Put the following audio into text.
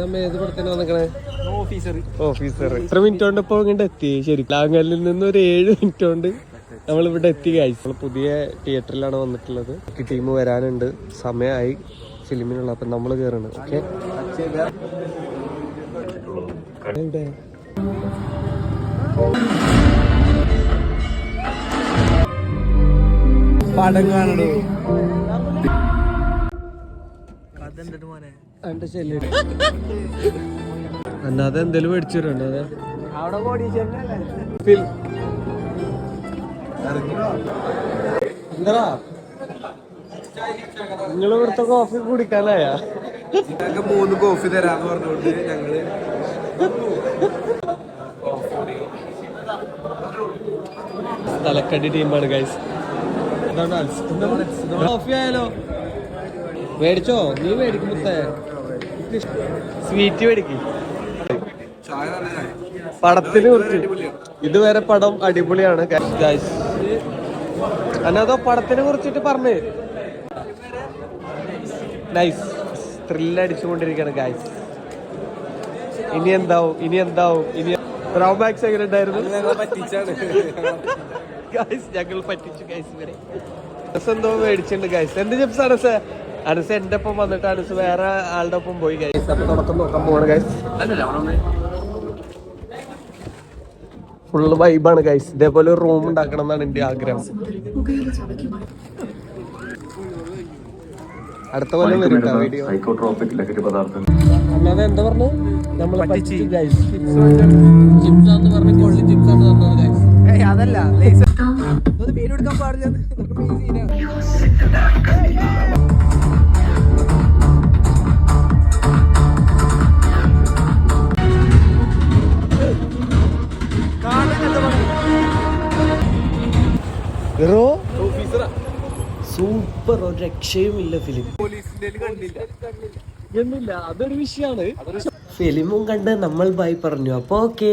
ഏത് പടത്തിന് വന്നിക്കണേ? ഓഫീസർ. എത്ര മിനിറ്റ് കൊണ്ട് ഇപ്പൊ ഇങ്ങോട്ട് എത്തി? ശരി, ലാങ്ങലിൽ നിന്ന് ഒരു 7 മിനിറ്റ് കൊണ്ട് നമ്മളിവിടെ എത്തി കഴിച്ചു. നമ്മൾ പുതിയ തിയേറ്ററിലാണ് വന്നിട്ടുള്ളത്. ടീം വരാനുണ്ട്, സമയമായി ഫിലിമിനുള്ള. അപ്പൊ നമ്മള് കേറുന്നുണ്ട്. ഓക്കെ, പടം കാണണോ? അല്ലാതെ എന്തേലും മേടിച്ചിട്ടുണ്ടോ? എന്താ നിങ്ങള് ഇവിടുത്തെ കോഫി കുടിക്കാനായ? 3 കോഫി തരാന്ന് പറഞ്ഞോണ്ട് ഞങ്ങള് തലക്കടി ടീമാണ് ഗൈസ്. കോഫി ആയാലോ? മേടിച്ചോ? നീ മേടിക്കുമ്പോ സ്വീറ്റ് മേടിക്കും. പടത്തിനെ കുറിച്ച് ഇതുവരെ പടം അടിപൊളിയാണ് ഗൈസ്. അന്നതോ പടത്തിനെ കുറിച്ചിട്ട് പറഞ്ഞ് നൈസ്, ത്രില്ലടിച്ചുകൊണ്ടിരിക്കുകയാണ് ഗൈസ്. ഇനി എന്താവും? ഇനി ഡ്രോബാക്സ് എങ്ങനെ ഉണ്ടായിരുന്നു? ഗൈസ് ഞങ്ങൾ പറ്റിച്ചു ഗൈസ്. ഇവരെ എന്തോ മേടിച്ചിട്ടുണ്ട് ഗൈസ്. എന്ത് ചിപ്സ് അനസ്? അനസ് എന്റെ ഒപ്പം വന്നിട്ട് അനസ് വേറെ ആളുടെ ഒപ്പം പോയി ഗൈസ്. അപ്പൊ തുടക്കം നോക്കാൻ പോവാണ് ഗൈസ്. ഫുള്ള് വൈബാണ് ഗൈസ്. ഇതേപോലെ ഒരു റൂം ഉണ്ടാക്കണം എന്നാണ് എന്റെ ആഗ്രഹം. അടുത്ത കൊല്ലം വരും വീഡിയോ. അല്ലാതെ എന്താ പറഞ്ഞു? നമ്മളെ പറ്റിച്ചു ഗൈസ്. ചിപ്സാന്ന് പറഞ്ഞ് കൊള്ളി ചിപ്സാണ് തന്നത് ഗൈസ്. അതല്ല എടുക്കാൻ പാടില്ല. സൂപ്പർ, ഒരു രക്ഷയുമില്ല ഫിലിം. എന്നില്ല, അതൊരു വിഷയമാണ്. ഫിലിമും കണ്ട് നമ്മൾ ബൈ പറഞ്ഞു. അപ്പൊ ഓക്കേ.